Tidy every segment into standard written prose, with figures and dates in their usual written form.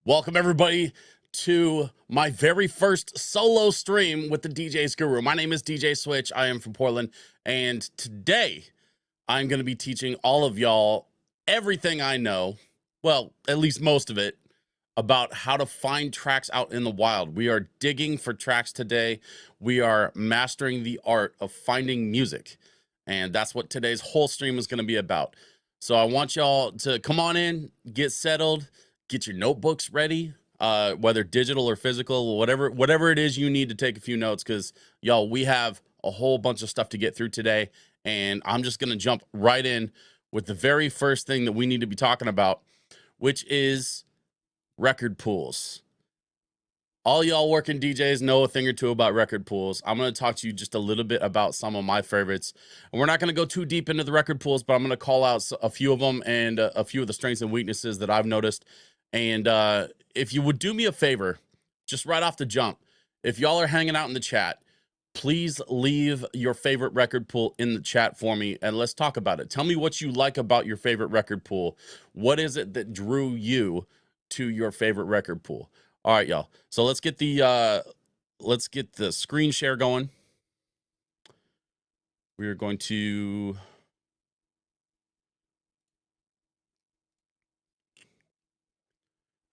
Welcome, everybody, to my very first solo stream with the DJs Guru. My name is DJ Switch. I am from Portland, and today I'm going to be teaching all of y'all everything I know, well, at least most of it, about how to find tracks out in the wild. We are digging for tracks today. We are mastering the art of finding music, and that's what today's whole stream is going to be about. So I want y'all to come on in, get settled, get your notebooks ready, whether digital or physical, whatever it is you need to take a few notes, because y'all, we have a whole bunch of stuff to get through today, and I'm just going to jump right in with the very first thing that we need to be talking about, which is record pools. All y'all working DJs know a thing or two about record pools. I'm going to talk to you just a little bit about some of my favorites. And we're not going to go too deep into the record pools, but I'm going to call out a few of them and a few of the strengths and weaknesses that I've noticed. And if you would do me a favor, just right off the jump, if y'all are hanging out in the chat, please leave your favorite record pool in the chat for me and let's talk about it. Tell me what you like about your favorite record pool. What is it that drew you to your favorite record pool? All right, y'all. So let's get the screen share going. We are going to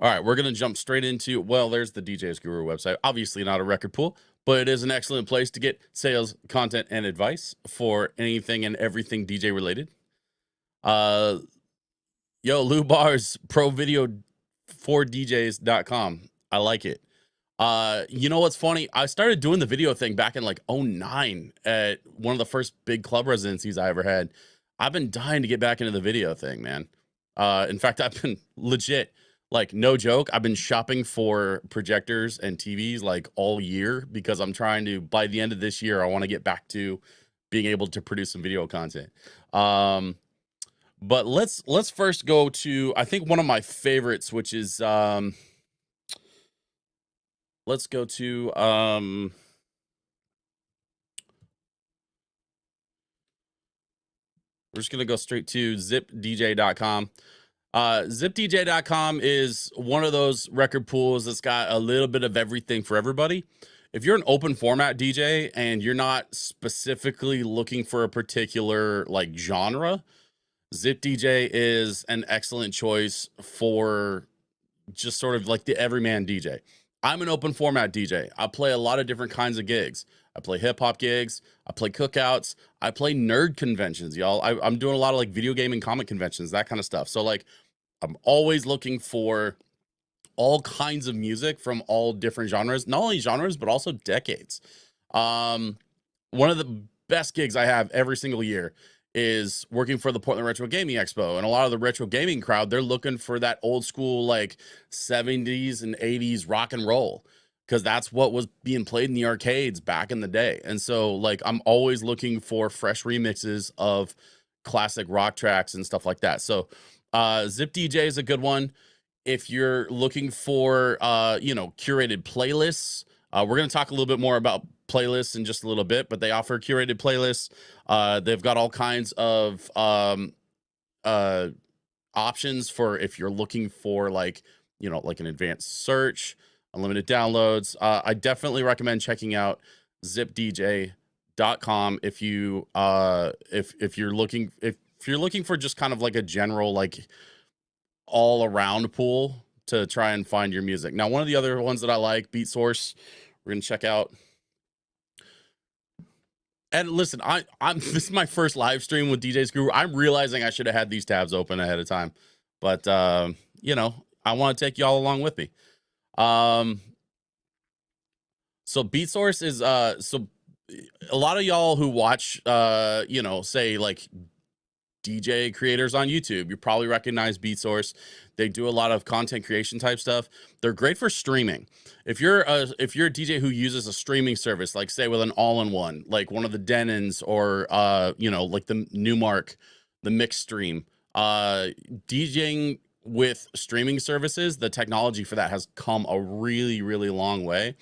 All right, we're going to jump straight into, well, there's the DJs Guru website. Obviously not a record pool, but it is an excellent place to get sales, content, and advice for anything and everything DJ related. Yo, Lou Bars, Pro Video for DJs.com. I like it. You know what's funny? I started doing the video thing back in like 09 at one of the first big club residencies I ever had. I've been dying to get back into the video thing, man. In fact, I've been legit, like, no joke, I've been shopping for projectors and TVs like all year because I'm trying to, by the end of this year, I want to get back to being able to produce some video content. But let's first go to, I think, one of my favorites, which is let's go to we're just gonna go straight to zipdj.com. Zipdj.com is one of those record pools that's got a little bit of everything for everybody. If you're an open format DJ and you're not specifically looking for a particular like genre, ZipDJ is an excellent choice for just sort of like the everyman DJ. I'm an open format DJ. I play a lot of different kinds of gigs. I play hip hop gigs. I play cookouts. I play nerd conventions, y'all. I'm doing a lot of like video gaming comic conventions, that kind of stuff. So like, I'm always looking for all kinds of music from all different genres, not only genres, but also decades. One of the best gigs I have every single year is working for the Portland Retro Gaming Expo. And a lot of the retro gaming crowd, they're looking for that old school, like 70s and 80s rock and roll, because that's what was being played in the arcades back in the day. And so like, I'm always looking for fresh remixes of classic rock tracks and stuff like that. So Zip DJ is a good one. If you're looking for, you know, curated playlists, we're going to talk a little bit more about playlists in just a little bit, but they offer curated playlists. They've got all kinds of options for if you're looking for like, you know, like an advanced search, unlimited downloads. I definitely recommend checking out zipdj.com if you if you're looking for just kind of like a general like all around pool to try and find your music. Now, one of the other ones that I like, Beat Source, we're gonna check out. And listen, I'm this is my first live stream with DJs Guru. I'm realizing I should have had these tabs open ahead of time, but you know, I want to take y'all along with me. So Beat Source is so a lot of y'all who watch you know, say like DJ creators on YouTube, you probably recognize Beat Source. They do a lot of content creation type stuff. They're great for streaming. If you're a DJ who uses a streaming service, like say with an all-in-one, like one of the Denons or you know, like the Newmark, the Mix Stream, DJing with streaming services, the technology for that has come a really, really long way.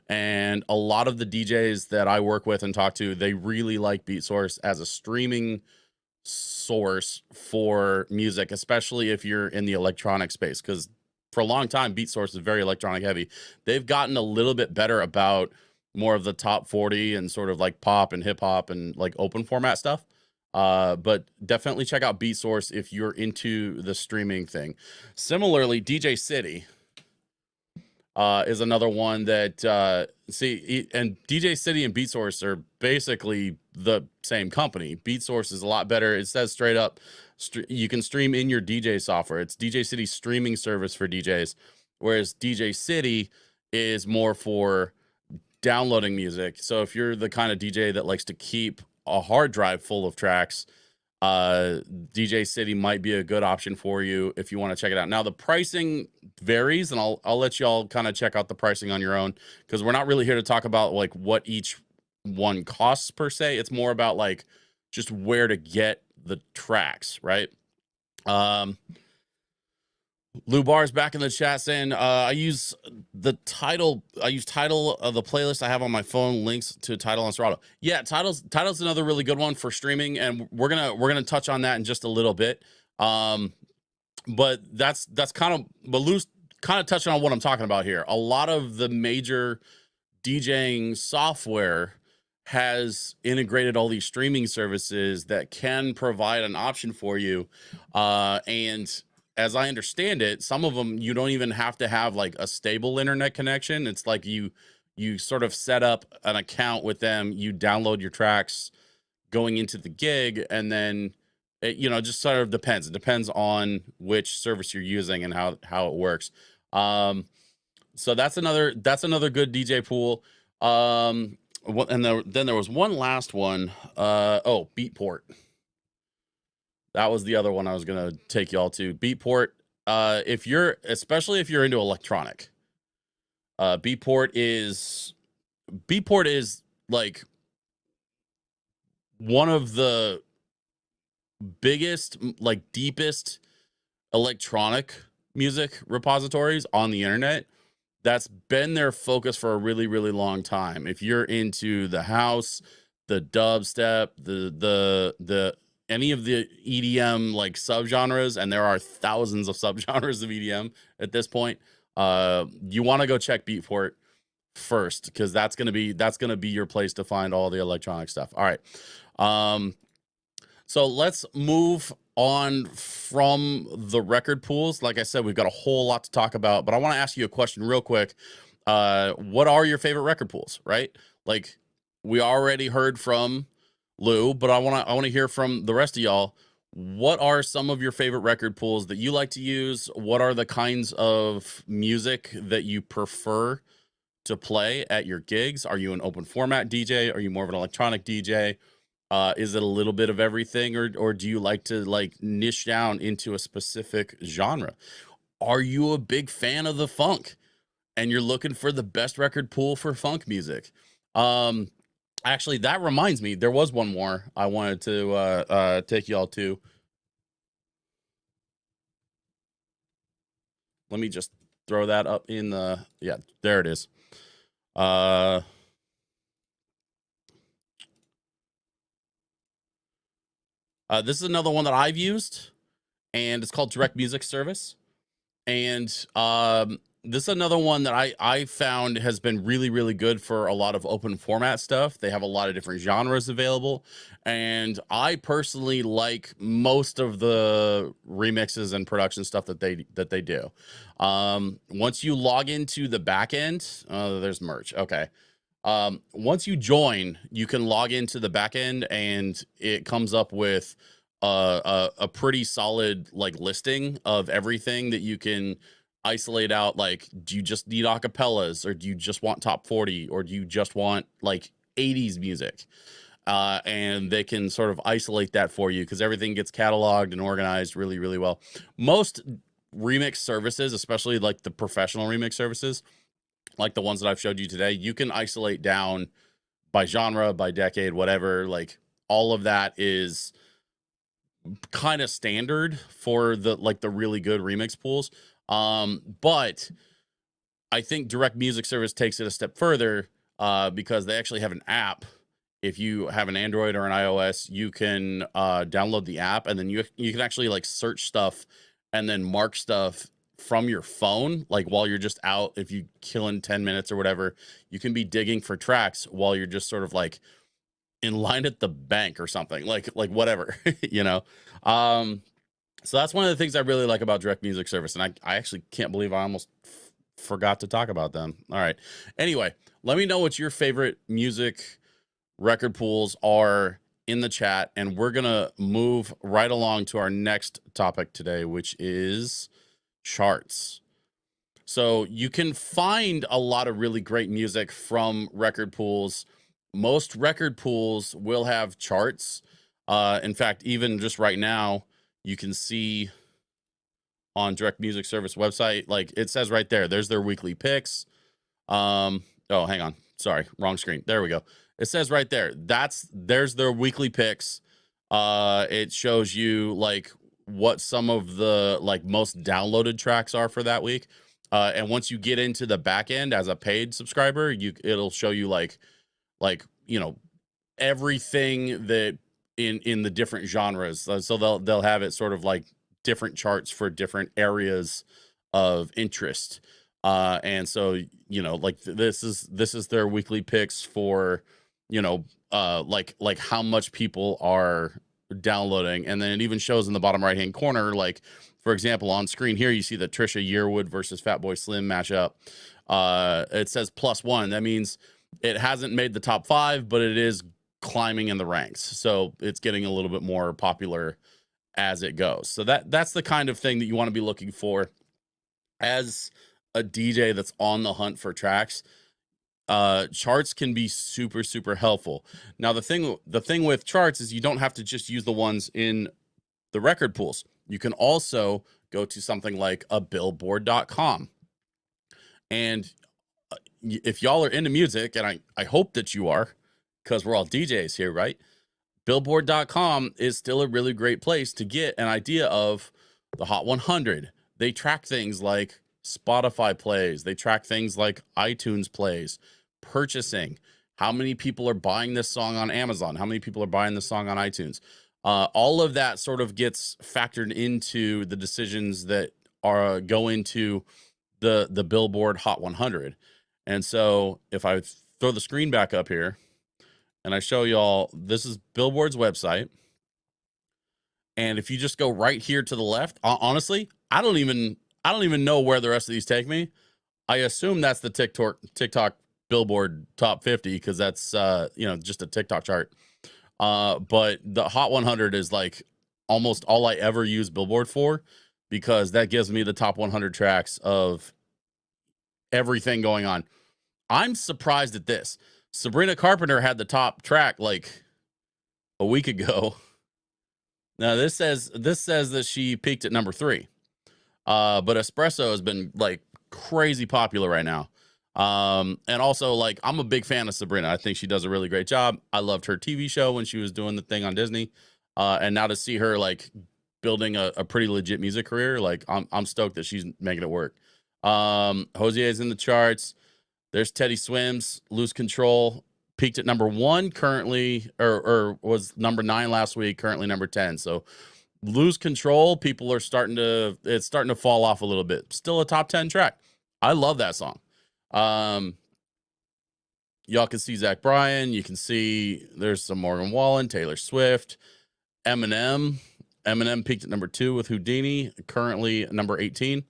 And a lot of the DJs that I work with and talk to, they really like Beat Source as a streaming source for music, especially if you're in the electronic space, because for a long time Beat Source is very electronic heavy. They've gotten a little bit better about more of the top 40 and sort of like pop and hip hop and like open format stuff, but definitely check out Beat Source if you're into the streaming thing. Similarly, DJ City is another one that and DJ City and Beat Source are basically the same company. Beat Source is a lot better. It says straight up, you can stream in your DJ software. It's DJ City's streaming service for DJs, whereas DJ City is more for downloading music. So if you're the kind of DJ that likes to keep a hard drive full of tracks, DJ City might be a good option for you if you want to check it out. Now the pricing varies, and I'll let y'all kind of check out the pricing on your own, because we're not really here to talk about like what each one costs per se. It's more about like just where to get the tracks, right? Lou Bar's back in the chat saying, I use title of the playlist I have on my phone, links to Title on Serato. Yeah, title's another really good one for streaming, and we're gonna touch on that in just a little bit. But that's kind of, but Lou's kind of touching on what I'm talking about here. A lot of the major DJing software has integrated all these streaming services that can provide an option for you. And as I understand it, some of them you don't even have to have like a stable internet connection. It's like you sort of set up an account with them, you download your tracks going into the gig, and then it, just sort of depends. It depends on which service you're using and how it works. So that's another good DJ pool. And then there was one last one. Oh, Beatport. That was the other one I was gonna take y'all to. Beatport. Especially if you're into electronic, Beatport is like one of the biggest, like deepest electronic music repositories on the internet. That's been their focus for a really, really long time. If you're into the house, the dubstep, the any of the EDM like subgenres, and there are thousands of subgenres of EDM at this point, you want to go check Beatport first, because that's gonna be your place to find all the electronic stuff. All right. So let's move on from the record pools. Like I said, we've got a whole lot to talk about, but I want to ask you a question real quick. What are your favorite record pools, right? Like, we already heard from Lou, but I want to hear from the rest of y'all. What are some of your favorite record pools that you like to use? What are the kinds of music that you prefer to play at your gigs? Are you an open format DJ? Are you more of an electronic DJ? Is it a little bit of everything, or do you like to like niche down into a specific genre? Are you a big fan of the funk and you're looking for the best record pool for funk music? Actually, that reminds me, there was one more I wanted to take y'all to. Let me just throw that up in the, yeah, there it is. This is another one that I've used, and it's called Direct Music Service. And this is another one that I found has been really, really good for a lot of open format stuff. They have a lot of different genres available, and I personally like most of the remixes and production stuff that they do. Once you log into the back end, there's merch. Okay. Once you join, you can log into the back end, and it comes up with a pretty solid like listing of everything that you can isolate out. Like, do you just need acapellas, or do you just want top 40, or do you just want like 80s music? And they can sort of isolate that for you, because everything gets cataloged and organized really, really well. Most remix services, especially like the professional remix services, like the ones that I've showed you today, you can isolate down by genre, by decade, whatever. Like, all of that is kind of standard for the really good remix pools. But I think Direct Music Service takes it a step further, because they actually have an app. If you have an Android or an iOS, you can download the app, and then you can actually like search stuff and then mark stuff from your phone, like while you're just out. If you kill in 10 minutes or whatever, you can be digging for tracks while you're just sort of like in line at the bank or something, like whatever. So that's one of the things I really like about Direct Music Service, and I actually can't believe I almost forgot to talk about them. All right. Anyway, let me know what your favorite music record pools are in the chat, and we're gonna move right along to our next topic today, which is charts. So you can find a lot of really great music from record pools. Most record pools will have charts. In fact, even just right now, you can see on Direct Music Service website, like it says right there, there's their weekly picks. Oh, hang on. Sorry, wrong screen. There we go. It says right there, there's their weekly picks. It shows you like what some of the like most downloaded tracks are for that week. And once you get into the back end as a paid subscriber, it'll show you like you know everything that in the different genres. So they'll have it sort of like different charts for different areas of interest. And so like this is their weekly picks for like how much people are downloading, and then it even shows in the bottom right hand corner, like for example on screen here you see the Trisha Yearwood versus Fatboy Slim matchup. It says +1. That means it hasn't made the top 5, but it is climbing in the ranks, so it's getting a little bit more popular as it goes. So that's the kind of thing that you want to be looking for as a DJ that's on the hunt for tracks. Charts can be super, super helpful. Now, the thing with charts is you don't have to just use the ones in the record pools. You can also go to something like a billboard.com. And if y'all are into music, and I hope that you are, because we're all DJs here, right? Billboard.com is still a really great place to get an idea of the Hot 100. They track things like Spotify plays. They track things like iTunes plays, purchasing, how many people are buying this song on Amazon, how many people are buying this song on iTunes. All of that sort of gets factored into the decisions that are go into the Billboard Hot 100. And so if I throw the screen back up here and I show y'all, this is Billboard's website. And if you just go right here to the left, honestly, I don't even know where the rest of these take me. I assume that's the TikTok Billboard top 50, because that's just a TikTok chart. But the Hot 100 is like almost all I ever use Billboard for, because that gives me the top 100 tracks of everything going on. I'm surprised at this. Sabrina Carpenter had the top track like a week ago. Now this says that she peaked at number 3. But Espresso has been like crazy popular right now. And also, like, I'm a big fan of Sabrina. I think she does a really great job. I loved her TV show when she was doing the thing on Disney. And now to see her like building a pretty legit music career, like I'm stoked that she's making it work. Hosier's in the charts. There's Teddy Swims, Lose Control, peaked at number 1 currently, or was number 9 last week, currently number 10. So Lose Control, people are starting to fall off a little bit. Still a top 10 track. I love that song. Y'all can see Zach Bryan. You can see there's some Morgan Wallen, Taylor Swift, Eminem. Eminem peaked at number 2 with Houdini, currently number 18.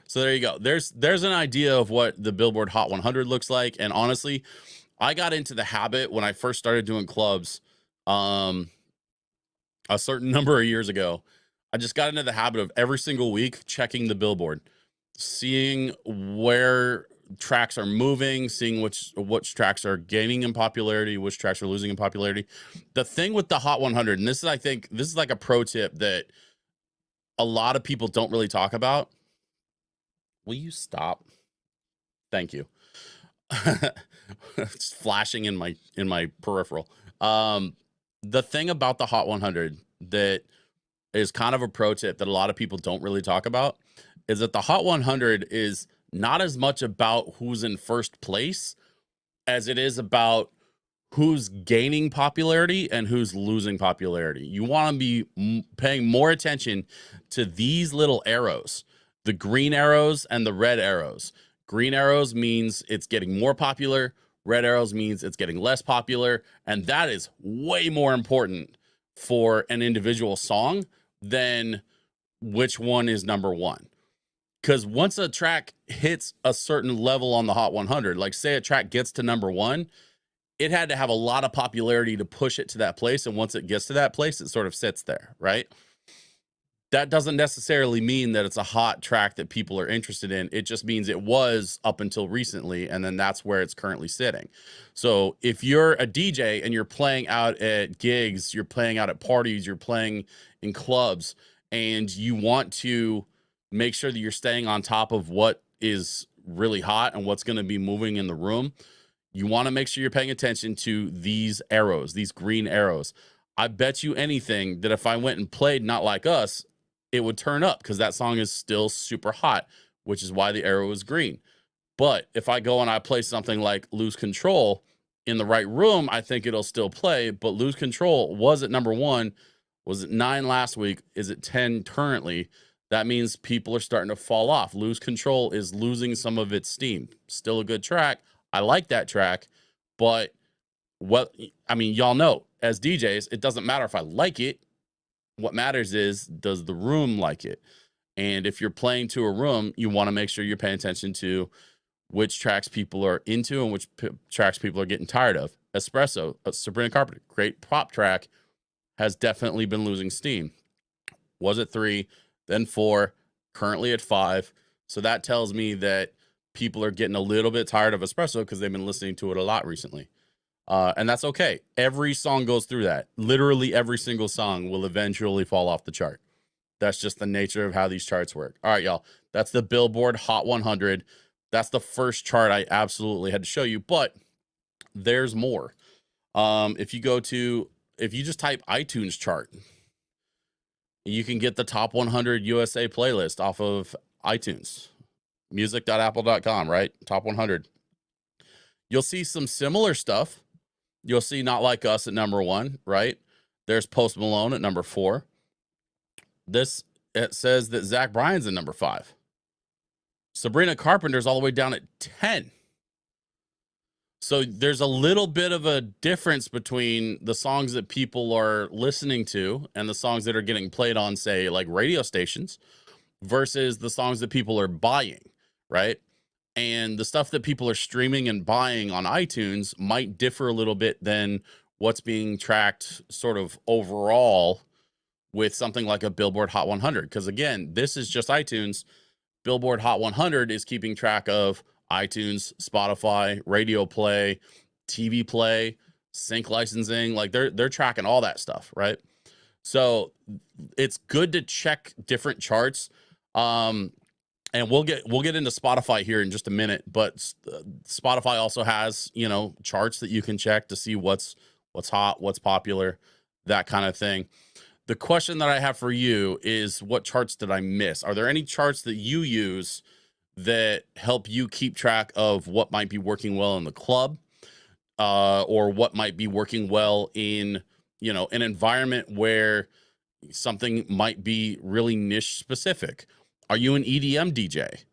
So there you go. There's an idea of what the Billboard Hot 100 looks like. And honestly, I got into the habit when I first started doing clubs, a certain number of years ago. I just got into the habit of every single week checking the Billboard, seeing where tracks are moving, seeing which tracks are gaining in popularity, which tracks are losing in popularity. The thing with the Hot 100, and this is like a pro tip that a lot of people don't really talk about. Will you stop? Thank you. It's flashing in my peripheral. The thing about the Hot 100 that is kind of a pro tip that a lot of people don't really talk about is that the Hot 100 is not as much about who's in first place as it is about who's gaining popularity and who's losing popularity. You want to be paying more attention to these little arrows, the green arrows and the red arrows. Green arrows means it's getting more popular. Red arrows means it's getting less popular. And that is way more important for an individual song than which one is number 1. Because once a track hits a certain level on the Hot 100, like say a track gets to number 1, it had to have a lot of popularity to push it to that place. And once it gets to that place, it sort of sits there, right? That doesn't necessarily mean that it's a hot track that people are interested in. It just means it was up until recently, and then that's where it's currently sitting. So if you're a DJ and you're playing out at gigs, you're playing out at parties, you're playing in clubs, and you want to make sure that you're staying on top of what is really hot and what's going to be moving in the room, you want to make sure you're paying attention to these arrows, these green arrows. I bet you anything that if I went and played Not Like Us it would turn up because that song is still super hot, which is why the arrow is green. But if I go and I play something like Lose Control in the right room, I think it'll still play. But Lose Control was at number 1, was at 9 last week, is at 10 currently. That means people are starting to fall off. Lose Control is losing some of its steam. Still a good track. I like that track. But y'all know, as DJs, it doesn't matter if I like it. What matters is, does the room like it? And if you're playing to a room, you want to make sure you're paying attention to which tracks people are into and which tracks people are getting tired of. Espresso, Sabrina Carpenter, great pop track, has definitely been losing steam. Was at 3, then 4, currently at 5. So that tells me that people are getting a little bit tired of Espresso because they've been listening to it a lot recently. And that's okay. Every song goes through that. Literally every single song will eventually fall off the chart. That's just the nature of how these charts work. All right, y'all. That's the Billboard Hot 100. That's the first chart I absolutely had to show you, but there's more. If you just type iTunes chart, you can get the top 100 USA playlist off of iTunes, music.apple.com, right? Top 100. You'll see some similar stuff. You'll see Not Like Us at number 1, right? There's Post Malone at number 4. It says that Zach Bryan's at number 5. Sabrina Carpenter's all the way down at 10. So there's a little bit of a difference between the songs that people are listening to and the songs that are getting played on, say, like radio stations versus the songs that people are buying, right? And the stuff that people are streaming and buying on iTunes might differ a little bit than what's being tracked sort of overall with something like a Billboard Hot 100. Because again, this is just iTunes. Billboard Hot 100 is keeping track of iTunes, Spotify, radio play, TV play, sync licensing. Like they're tracking all that stuff, right? So it's good to check different charts. And we'll get into Spotify here in just a minute, but Spotify also has, charts that you can check to see what's hot, what's popular, that kind of thing. The question that I have for you is, what charts did I miss? Are there any charts that you use that help you keep track of what might be working well in the club, or what might be working well in, an environment where something might be really niche specific? Are you an EDM DJ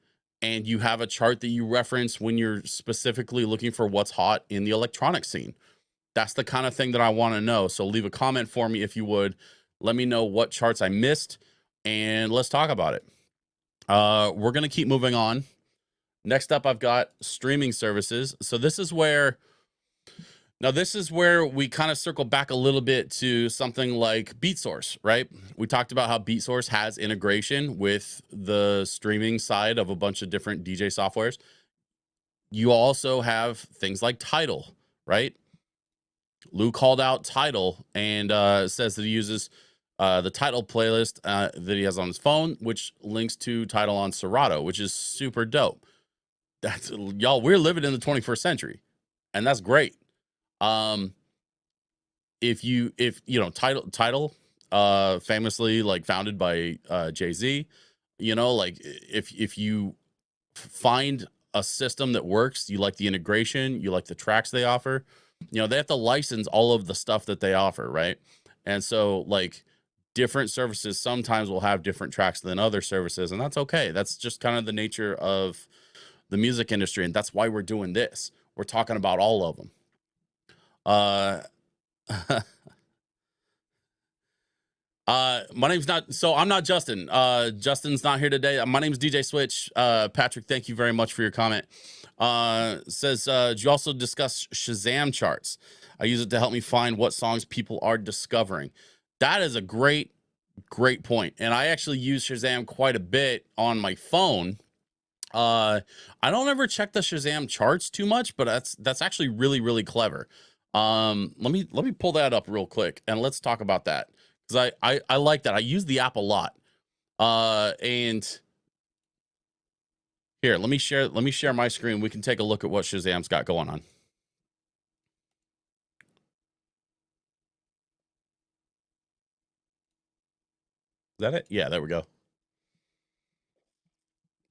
and you have a chart that you reference when you're specifically looking for what's hot in the electronic scene? That's the kind of thing that I want to know. So leave a comment for me if you would. Let me know what charts I missed, and let's talk about it. We're going to keep moving on. Next up, I've got streaming services. So this is where we kind of circle back a little bit to something like BeatSource, right? We talked about how BeatSource has integration with the streaming side of a bunch of different DJ softwares. You also have things like Tidal, right? Lou called out Tidal and says that he uses the Tidal playlist that he has on his phone, which links to Tidal on Serato, which is super dope. That's, y'all, we're living in the 21st century, and that's great. If you know, Tidal, famously like founded by Jay-Z, like if you find a system that works, you like the integration, you like the tracks they offer, they have to license all of the stuff that they offer, right? And so like different services sometimes will have different tracks than other services, and that's okay. That's just kind of the nature of the music industry, and that's why we're doing this. We're talking about all of them. I'm not Justin. Justin's not here today. My name's DJ Switch. Patrick, thank you very much for your comment. Says, did you also discuss Shazam charts? I use it to help me find what songs people are discovering. That is a great point. And I actually use Shazam quite a bit on my phone. I don't ever check the Shazam charts too much, but that's actually really, really clever. Let me pull that up real quick and let's talk about that. Cause I like that. I use the app a lot. And here, let me share my screen. We can take a look at what Shazam's got going on. that it? Yeah, there we go.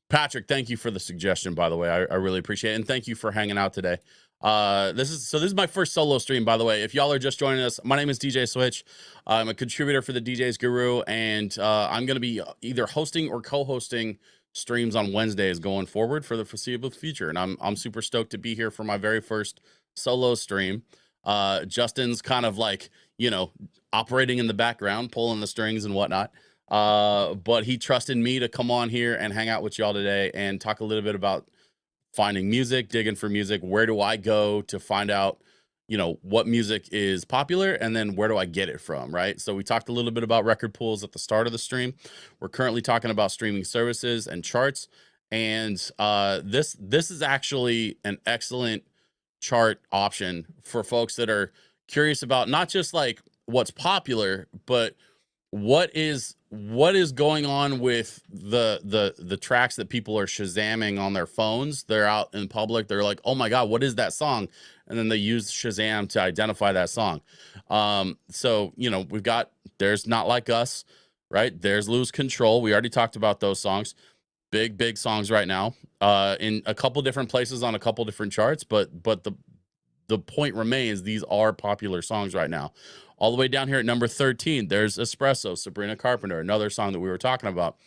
Patrick, thank you for the suggestion, by the way. I really appreciate it. And thank you for hanging out today. This is my first solo stream, by the way. If y'all are just joining us, my name is DJ Switch. I'm a contributor for the DJs Guru, and I'm going to be either hosting or co-hosting streams on Wednesdays going forward for the foreseeable future. And I'm super stoked to be here for my very first solo stream. Justin's kind of like, operating in the background, pulling the strings and whatnot. But he trusted me to come on here and hang out with y'all today and talk a little bit about finding music, digging for music. Where do I go to find out, what music is popular, and then where do I get it from, right? So we talked a little bit about record pools at the start of the stream. We're currently talking about streaming services and charts. And this is actually an excellent chart option for folks that are curious about not just like what's popular, but what is going on with the tracks that people are Shazamming on their phones. They're out in public, they're like, oh my god, what is that song? And then they use Shazam to identify that song. So we've got, there's Not Like Us, right? There's Lose Control. We already talked about those songs. Big songs right now, in a couple different places on a couple different charts, but the point remains, these are popular songs right now. All the way down here at number 13, there's Espresso, Sabrina Carpenter, another song that we were talking about.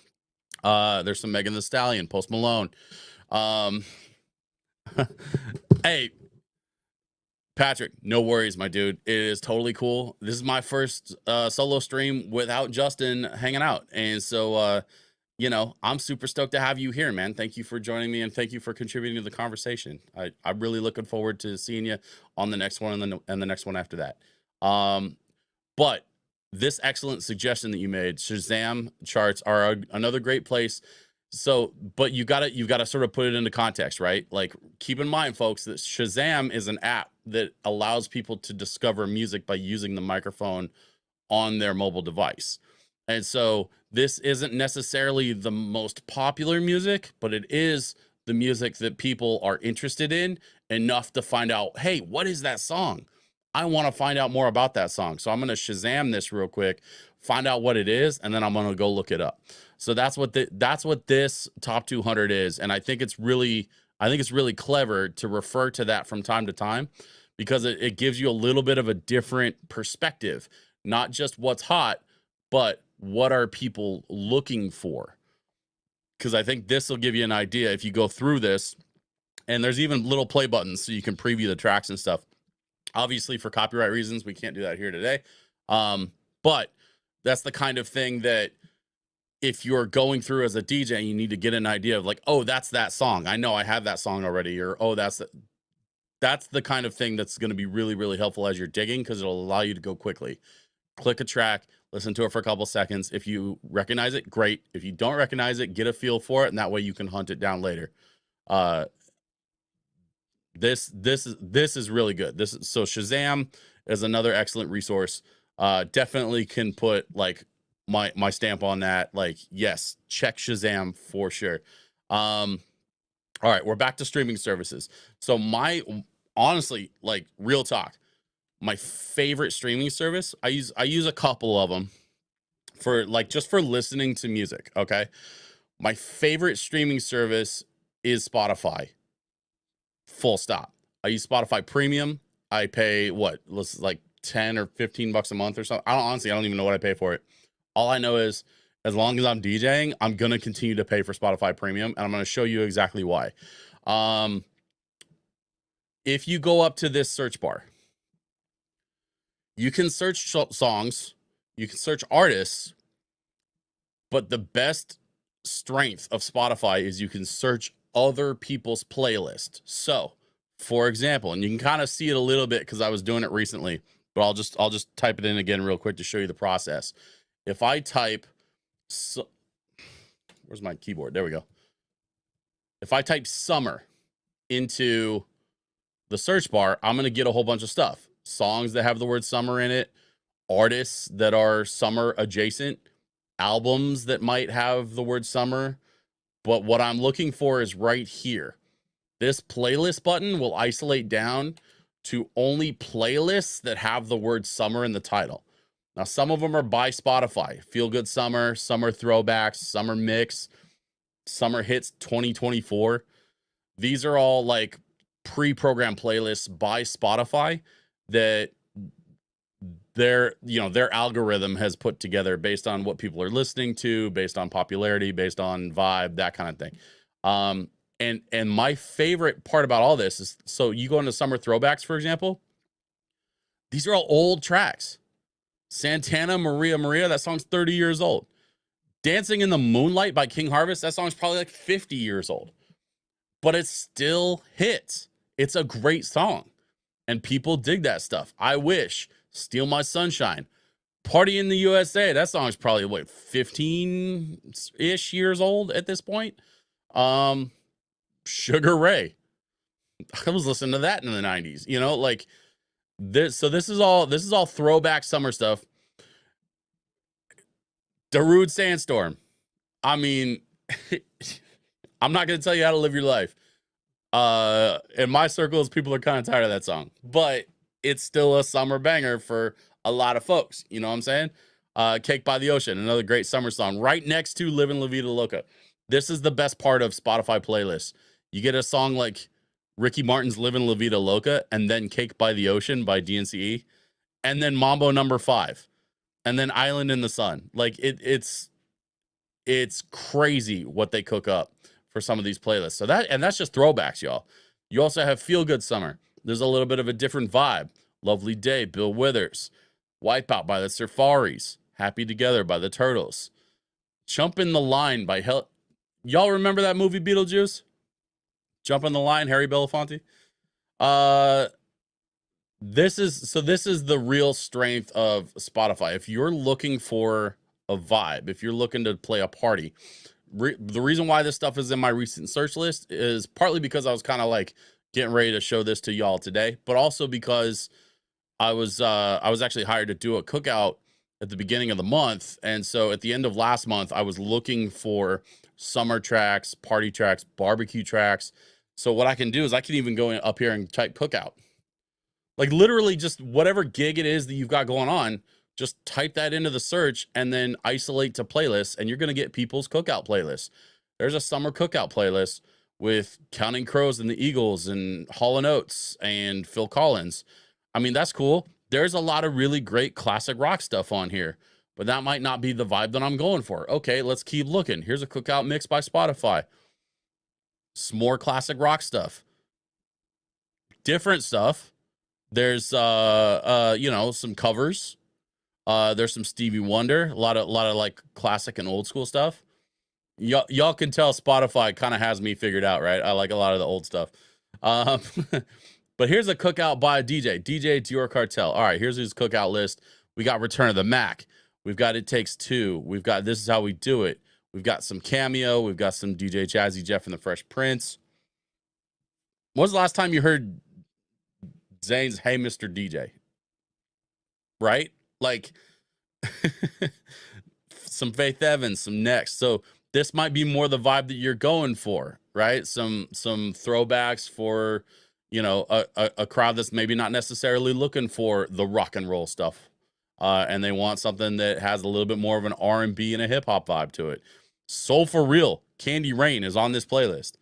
There's some Megan Thee Stallion, Post Malone. Hey, Patrick, no worries, my dude. It is totally cool. This is my first solo stream without Justin hanging out. And so, I'm super stoked to have you here, man. Thank you for joining me, and thank you for contributing to the conversation. I'm really looking forward to seeing you on the next one and the next one after that. But this excellent suggestion that you made, Shazam charts are another great place. So, but you've got to sort of put it into context, right? Like, keep in mind, folks, that Shazam is an app that allows people to discover music by using the microphone on their mobile device. And so this isn't necessarily the most popular music, but it is the music that people are interested in enough to find out, hey, what is that song? I want to find out more about that song. So I'm going to Shazam this real quick, find out what it is, and then I'm going to go look it up. So that's what this top 200 is. And I think it's really clever to refer to that from time to time, because it gives you a little bit of a different perspective, not just what's hot, but what are people looking for? Because I think this will give you an idea if you go through this. And there's even little play buttons so you can preview the tracks and stuff. Obviously, for copyright reasons, we can't do that here today. But that's the kind of thing that if you're going through as a DJ, you need to get an idea of like, oh, that's that song. I know I have that song already. Or, oh, that's the kind of thing that's going to be really, really helpful as you're digging, because it'll allow you to go quickly. Click a track, listen to it for a couple seconds. If you recognize it, great. If you don't recognize it, get a feel for it, and that way you can hunt it down later. This is really good. So Shazam is another excellent resource. Definitely can put like my stamp on that. Like, yes, check Shazam for sure. All right, we're back to streaming services. So honestly, like, real talk, my favorite streaming service, I use a couple of them for like just for listening to music. Okay, my favorite streaming service is Spotify. Full stop. I use Spotify Premium. I pay like 10 or 15 bucks a month or something. I don't even know what I pay for it. All I know is, as long as I'm DJing, I'm going to continue to pay for Spotify Premium, and I'm going to show you exactly why. If you go up to this search bar, you can search songs, you can search artists, but the best strength of Spotify is you can search other people's playlists. So, for example, and you can kind of see it a little bit because I was doing it recently, but I'll just type it in again real quick to show you the process. If I type, where's my keyboard? There we go. If I type summer into the search bar, I'm going to get a whole bunch of stuff. Songs that have the word summer in it, artists that are summer adjacent, albums that might have the word summer. But what I'm looking for is right here. This playlist button will isolate down to only playlists that have the word summer in the title. Now, some of them are by Spotify. Feel Good Summer, Summer Throwbacks, Summer Mix, Summer Hits 2024. These are all like pre-programmed playlists by Spotify that their algorithm has put together based on what people are listening to, based on popularity, based on vibe, that kind of thing. And my favorite part about all this is, so you go into Summer Throwbacks, for example, these are all old tracks. Santana, Maria Maria, that song's 30 years old. Dancing in the Moonlight by King Harvest, that song's probably like 50 years old. But it still hits. It's a great song. And people dig that stuff. I Wish, Steal My Sunshine, Party in the USA, that song's probably, what, 15-ish years old at this point? Sugar Ray. I was listening to that in the 90s, you know, like this. So this is all throwback summer stuff. Darude Sandstorm. I mean, I'm not going to tell you how to live your life. In my circles, people are kind of tired of that song, but it's still a summer banger for a lot of folks. You know what I'm saying? Cake by the Ocean, another great summer song, right next to Livin' La Vida Loca. This is the best part of Spotify playlists. You get a song like Ricky Martin's Livin' La Vida Loca, and then Cake by the Ocean by DNCE, and then Mambo No. 5, and then Island in the Sun. Like it's crazy what they cook up for some of these playlists. So that's just throwbacks, y'all. You also have Feel Good Summer. There's a little bit of a different vibe. Lovely Day, Bill Withers. Wipeout by the Surfaris. Happy Together by the Turtles. Jump in the Line by Y'all remember that movie Beetlejuice? Jump in the Line, Harry Belafonte. This is the real strength of Spotify. If you're looking for a vibe, if you're looking to play a party, the reason why this stuff is in my recent search list is partly because I was kind of like getting ready to show this to y'all today, but also because I was actually hired to do a cookout at the beginning of the month. And so at the end of last month, I was looking for summer tracks, party tracks, barbecue tracks. So what I can do is I can even go up here and type cookout. Like literally just whatever gig it is that you've got going on, just type that into the search and then isolate to playlists, and you're going to get people's cookout playlists. There's a summer cookout playlist with Counting Crows and the Eagles and Hall & Oates and Phil Collins. I mean, that's cool. There's a lot of really great classic rock stuff on here, but that might not be the vibe that I'm going for. Okay, let's keep looking. Here's a cookout mix by Spotify. Some more classic rock stuff. Different stuff. There's some covers. There's some Stevie Wonder, a lot of like classic and old school stuff. Y'all can tell Spotify kind of has me figured out, right? I like a lot of the old stuff. But here's a cookout by a DJ Dior Cartel. All right, here's his cookout list. We got Return of the Mac. We've got It Takes Two. We've got This Is How We Do It. We've got some Cameo. We've got some DJ Jazzy Jeff and the Fresh Prince. When was the last time you heard Zayn's Hey Mr. DJ? Right? Like some Faith Evans, some Next. So this might be more the vibe that you're going for, right? Some throwbacks for, you know, a crowd that's maybe not necessarily looking for the rock and roll stuff. And they want something that has a little bit more of an R&B and a hip hop vibe to it. Soul for Real, Candy Rain is on this playlist.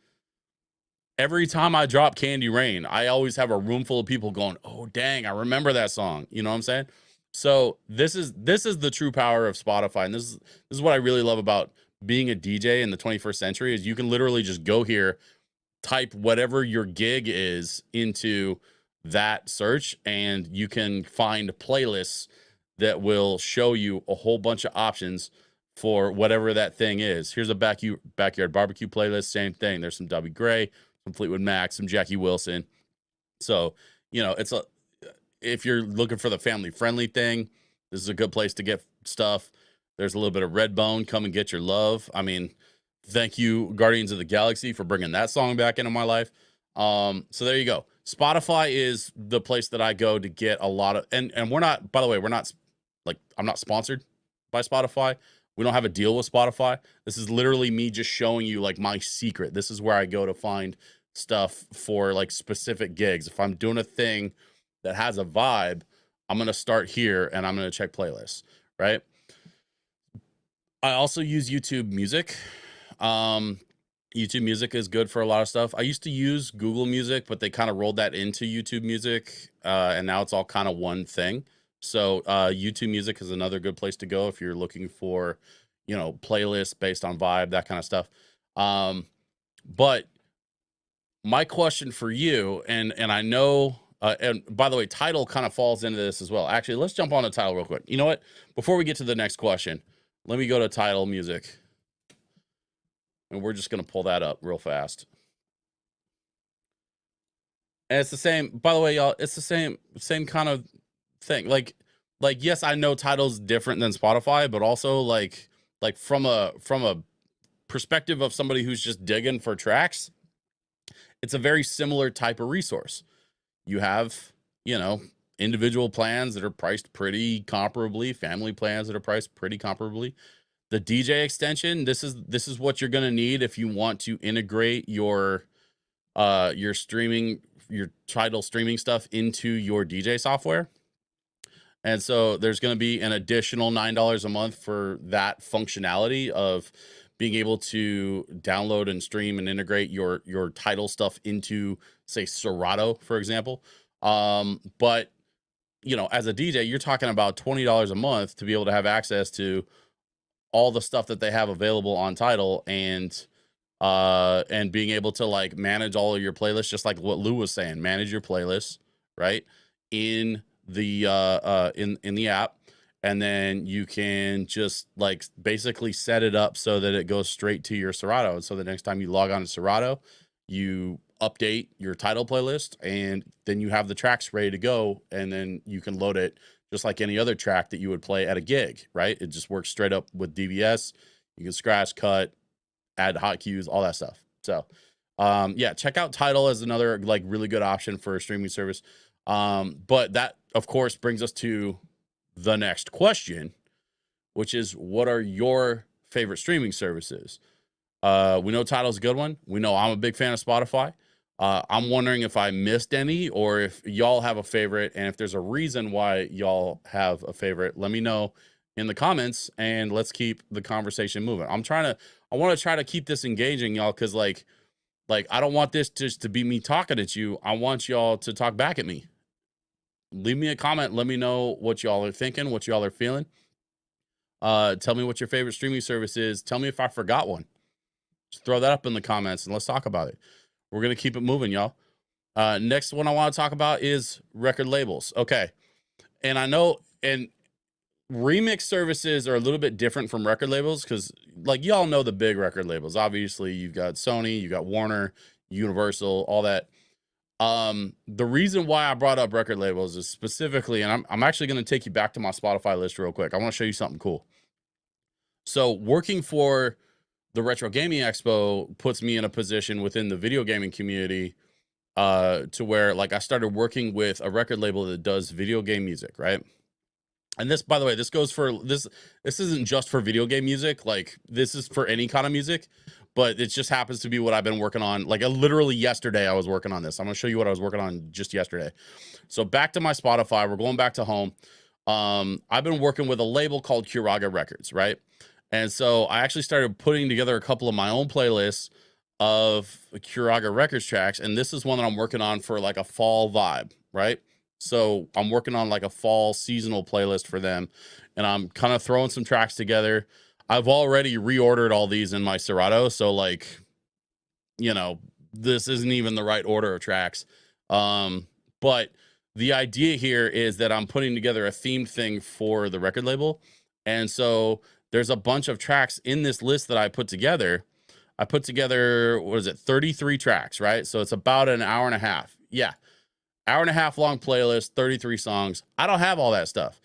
Every time I drop Candy Rain, I always have a room full of people going, "Oh, dang, I remember that song." You know what I'm saying? So this is the true power of Spotify. And this is what I really love about being a DJ in the 21st century is you can literally just go here, type whatever your gig is into that search, and you can find playlists that will show you a whole bunch of options for whatever that thing is. Here's a backyard barbecue playlist. Same thing. There's some W. Gray, some Fleetwood Mac, some Jackie Wilson. So, you know, if you're looking for the family friendly thing, this is a good place to get stuff. There's a little bit of Redbone, Come and Get Your Love. I mean, thank you, Guardians of the Galaxy, for bringing that song back into my life. So there you go. Spotify is the place that I go to get a lot of, and we're not, by the way, I'm not sponsored by Spotify. We don't have a deal with Spotify. This is literally me just showing you like my secret. This is where I go to find stuff for like specific gigs. If I'm doing a thing that has a vibe, I'm going to start here and I'm going to check playlists, right? I also use YouTube Music. YouTube Music is good for a lot of stuff. I used to use Google Music, but they kind of rolled that into YouTube Music, and now it's all kind of one thing. So YouTube Music is another good place to go if you're looking for, playlists based on vibe, that kind of stuff. But my question for you, and I know, and by the way, title kind of falls into this as well. Actually, let's jump on to title real quick. You know what? Before we get to the next question, let me go to title music. And we're just going to pull that up real fast. And it's the same, by the way, y'all, it's the same kind of thing. Like, yes, I know title's different than Spotify, but also like from a perspective of somebody who's just digging for tracks, it's a very similar type of resource. You have, individual plans that are priced pretty comparably, family plans that are priced pretty comparably. The DJ extension, this is what you're going to need if you want to integrate your streaming, your title streaming stuff into your DJ software. And so there's going to be an additional $9 a month for that functionality of being able to download and stream and integrate your title stuff into, say, Serato, for example. But as a DJ, you're talking about $20 a month to be able to have access to all the stuff that they have available on title, and being able to like manage all of your playlists, just like what Lou was saying, manage your playlists, right? In the in the app. And then you can just like basically set it up so that it goes straight to your Serato. And so the next time you log on to Serato, you update your title playlist, and then you have the tracks ready to go, and then you can load it just like any other track that you would play at a gig, right? It just works straight up with DVS. You can scratch, cut, add hot cues, all that stuff. So, yeah, check out Tidal as another like really good option for a streaming service. But that, of course, brings us to the next question, which is, what are your favorite streaming services? We know Tidal's a good one. We know I'm a big fan of Spotify. I'm wondering if I missed any, or if y'all have a favorite, and if there's a reason why y'all have a favorite, let me know in the comments, and let's keep the conversation moving. I want to try to keep this engaging, y'all, because like I don't want this just to be me talking at you. I want y'all to talk back at me. Leave me a comment. Let me know what y'all are thinking, what y'all are feeling. Tell me what your favorite streaming service is. Tell me if I forgot one. Just throw that up in the comments and let's talk about it. We're going to keep it moving, y'all. Next one I want to talk about is record labels. Okay. And I know, and remix services are a little bit different from record labels, because like y'all know the big record labels. Obviously, you've got Sony, you got Warner, Universal, all that. The reason why I brought up record labels is specifically, and I'm actually going to take you back to my Spotify list real quick. I want to show you something cool. So working for the Retro Gaming Expo puts me in a position within the video gaming community to where like I started working with a record label that does video game music, right? And this, by the way, this goes for this isn't just for video game music, like this is for any kind of music, but it just happens to be what I've been working on. Like literally yesterday I was working on this. I'm gonna show you what I was working on just yesterday. So back to my Spotify, we're going back to home. I've been working with a label called Curaga Records, right? And so I actually started putting together a couple of my own playlists of Curaga Records tracks. And this is one that I'm working on for like a fall vibe, right? So I'm working on like a fall seasonal playlist for them. And I'm kind of throwing some tracks together. I've already reordered all these in my Serato. So like, this isn't even the right order of tracks. But the idea here is that I'm putting together a themed thing for the record label. And so there's a bunch of tracks in this list that I put together. I put together, 33 tracks, right? So it's about an hour and a half. Yeah. Hour and a half long playlist, 33 songs. I don't have all that stuff.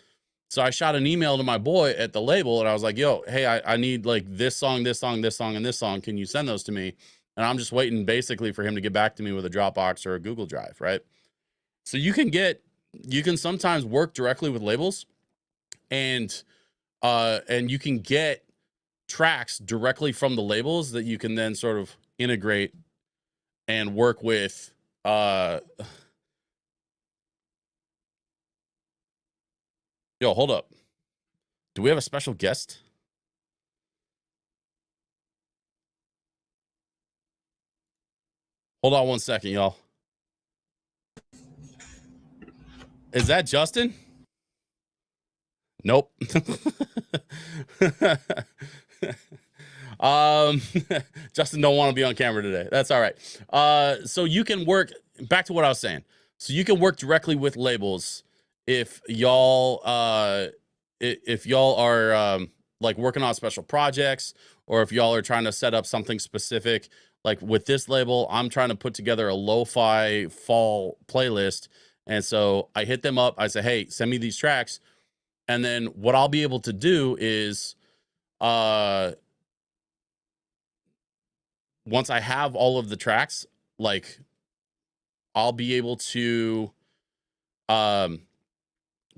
So I shot an email to my boy at the label and I was like, yo, hey, I need like this song, this song, this song, and this song. Can you send those to me? And I'm just waiting basically for him to get back to me with a Dropbox or a Google Drive, right? So you can sometimes work directly with labels, and you can get tracks directly from the labels that you can then sort of integrate and work with Yo, hold up. Do we have a special guest? Hold on 1 second, y'all. Is that Justin? Nope. um Justin don't want to be on camera today. That's all right. So you can work, back to what I was saying. So you can work directly with labels if y'all if y'all are like working on special projects, or if y'all are trying to set up something specific. Like with this label, I'm trying to put together a lo-fi fall playlist, and so I hit them up. I say, hey, send me these tracks. And then what I'll be able to do is once I have all of the tracks, like I'll be able to um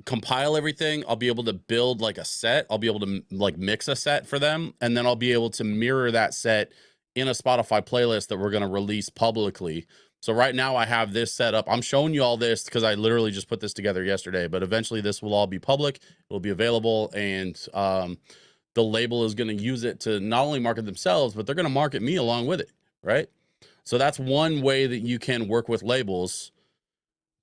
compile everything. I'll be able to build like a set. I'll be able to like mix a set for them, and then I'll be able to mirror that set in a Spotify playlist that we're going to release publicly. So right now I have this set up. I'm showing you all this because I literally just put this together yesterday, but eventually this will all be public. It will be available, and the label is going to use it to not only market themselves, but they're going to market me along with it, right? So that's one way that you can work with labels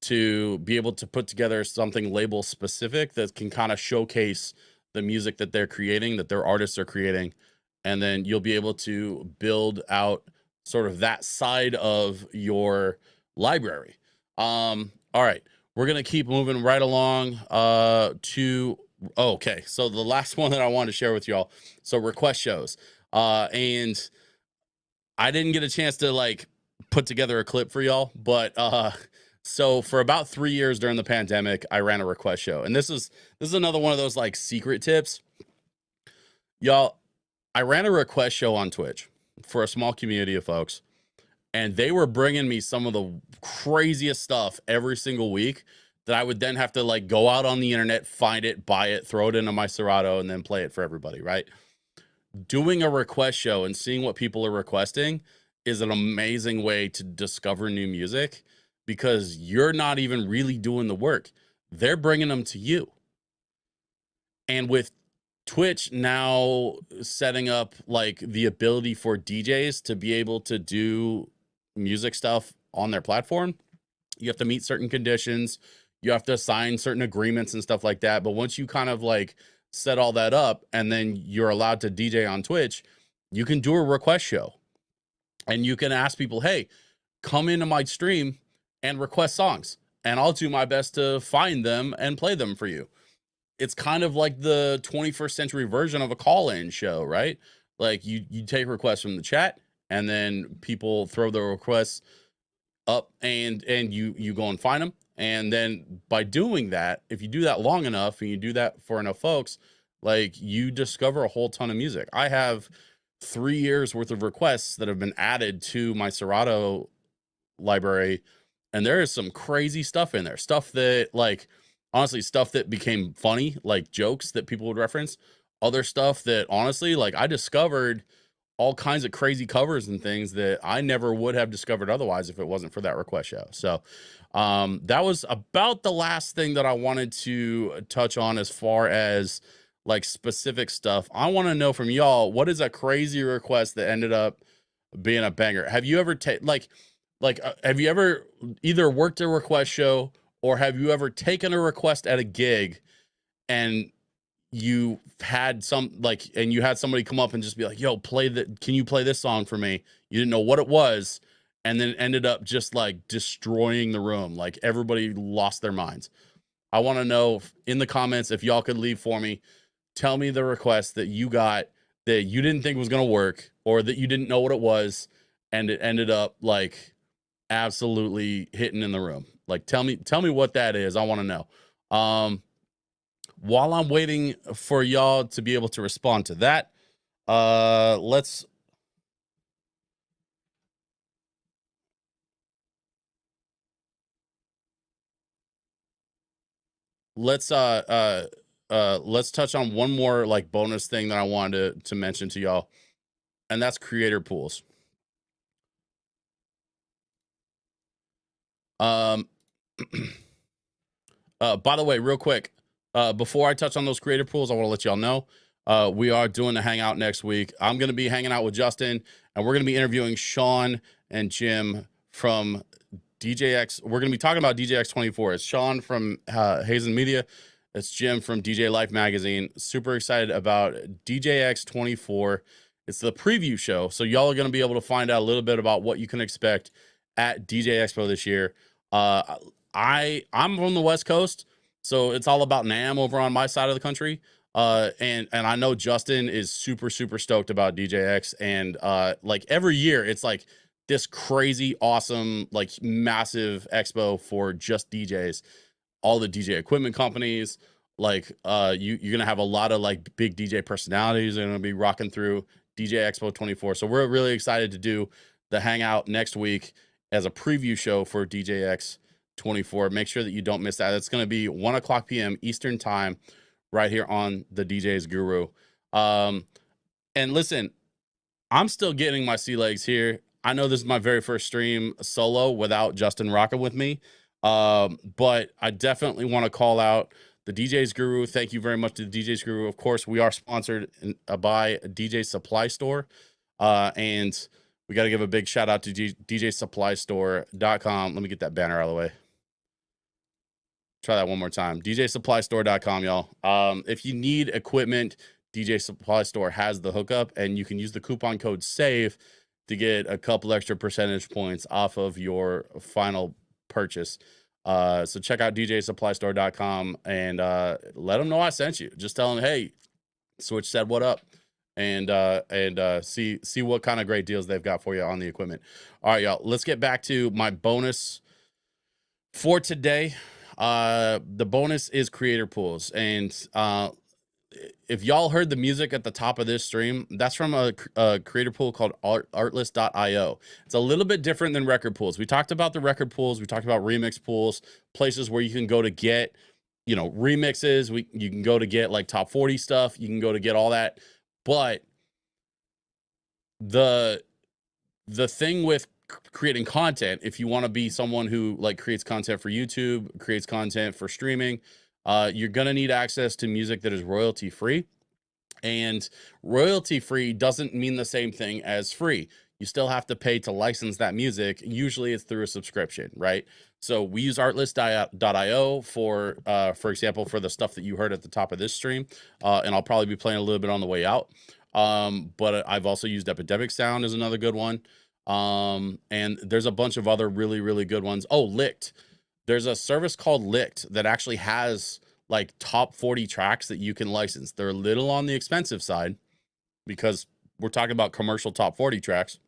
to be able to put together something label specific that can kind of showcase the music that they're creating, that their artists are creating. And then you'll be able to build out sort of that side of your library. All right, we're going to keep moving right along okay. So the last one that I wanted to share with y'all. So request shows. And I didn't get a chance to like put together a clip for y'all, but so for about 3 years during the pandemic, I ran a request show. And this is another one of those like secret tips. Y'all, I ran a request show on Twitch for a small community of folks, and they were bringing me some of the craziest stuff every single week that I would then have to like go out on the internet, find it, buy it, throw it into my Serato, and then play it for everybody, right? Doing a request show and seeing what people are requesting is an amazing way to discover new music, because you're not even really doing the work. They're bringing them to you. And with Twitch now setting up like the ability for DJs to be able to do music stuff on their platform, you have to meet certain conditions, you have to sign certain agreements and stuff like that. But once you kind of like set all that up and then you're allowed to DJ on Twitch, you can do a request show and you can ask people, hey, come into my stream and request songs, and I'll do my best to find them and play them for you. It's kind of like the 21st century version of a call-in show, right? Like you take requests from the chat, and then people throw their requests up, and you go and find them. And then by doing that, if you do that long enough and you do that for enough folks, like you discover a whole ton of music. I have 3 years worth of requests that have been added to my Serato library, and there is some crazy stuff in there. Stuff that like, honestly, stuff that became funny, like jokes that people would reference. Other stuff that honestly, like I discovered all kinds of crazy covers and things that I never would have discovered otherwise if it wasn't for that request show. So that was about the last thing that I wanted to touch on as far as like specific stuff. I want to know from y'all, what is a crazy request that ended up being a banger? Have you ever have you ever either worked a request show, or have you ever taken a request at a gig and you had and you had somebody come up and just be like, yo, can you play this song for me? You didn't know what it was, and then ended up just like destroying the room. Like everybody lost their minds. I want to know in the comments if y'all could leave for me. Tell me the request that you got that you didn't think was going to work, or that you didn't know what it was, and it ended up like absolutely hitting in the room. Like tell me what that is. I want to know. While I'm waiting for y'all to be able to respond to that, let's let's touch on one more like bonus thing that I wanted to mention to y'all, and that's creator pools. By the way, real quick, Before I touch on those creator pools, I want to let y'all know we are doing a hangout next week. I'm going to be hanging out with Justin, and we're going to be interviewing Sean and Jim from DJX. We're going to be talking about DJX24. It's Sean from Hazen Media. It's Jim from DJ Life Magazine. Super excited about DJX24. It's the preview show, so y'all are going to be able to find out a little bit about what you can expect at DJ Expo this year. I'm from the West Coast, so it's all about NAMM over on my side of the country. And I know Justin is super stoked about DJX, and like every year it's like this crazy awesome like massive expo for just DJs. All the DJ equipment companies, like you're gonna have a lot of like big DJ personalities that are gonna be rocking through DJ Expo 24. So we're really excited to do the hangout next week as a preview show for DJX 24. Make sure that you don't miss that. It's going to be 1:00 p.m. Eastern time right here on the DJs Guru. And listen, I'm still getting my sea legs here. I know this is my very first stream solo without Justin rocking with me. But I definitely want to call out the DJs Guru. Thank you very much to the DJs Guru. Of course, we are sponsored by DJ Supply Store. And we got to give a big shout out to DJSupplyStore.com. Let me get that banner out of the way. Try that one more time. DJSupplyStore.com, y'all. If you need equipment, DJ Supply Store has the hookup, and you can use the coupon code SAVE to get a couple extra percentage points off of your final purchase. So check out DJSupplyStore.com and let them know I sent you. Just tell them, hey, Switch said what up, and see what kind of great deals they've got for you on the equipment. All right, y'all, let's get back to my bonus for today. The bonus is creator pools, and if y'all heard the music at the top of this stream, that's from a creator pool called artlist.io. It's a little bit different than record pools. We talked about the record pools. We talked about remix pools, places where you can go to get, you know, remixes. You can go to get like top 40 stuff. You can go to get all that. But the thing with creating content, if you want to be someone who like creates content for YouTube, creates content for streaming, you're going to need access to music that is royalty free. And royalty free doesn't mean the same thing as free. You still have to pay to license that music. Usually it's through a subscription, right? So we use artlist.io for example, for the stuff that you heard at the top of this stream. And I'll probably be playing a little bit on the way out. But I've also used Epidemic Sound as another good one. And there's a bunch of other really good ones. Oh, Licked. There's a service called Licked that actually has like top 40 tracks that you can license. They're a little on the expensive side because we're talking about commercial top 40 tracks.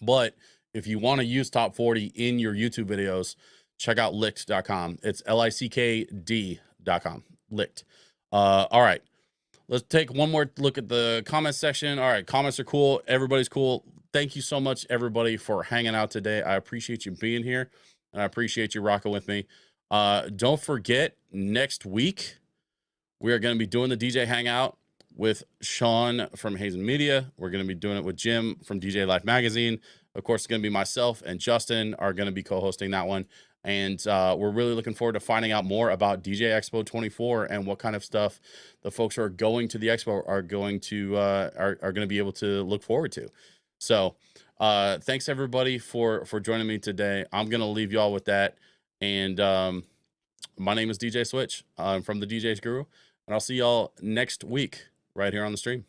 But if you want to use top 40 in your YouTube videos, check out licked.com. It's lickd.com. Licked. All right. Let's take one more look at the comment section. All right. Comments are cool. Everybody's cool. Thank you so much, everybody, for hanging out today. I appreciate you being here, and I appreciate you rocking with me. Don't forget, next week, we are going to be doing the DJ Hangout with Sean from Hazen Media. We're going to be doing it with Jim from DJ Life Magazine. Of course, it's going to be myself and Justin are going to be co-hosting that one. And we're really looking forward to finding out more about DJ Expo 24 and what kind of stuff the folks who are going to the expo are going to be able to look forward to. So thanks everybody for joining me today. I'm going to leave y'all with that. And my name is DJ Switch. I'm from the DJs Guru, and I'll see y'all next week right here on the stream.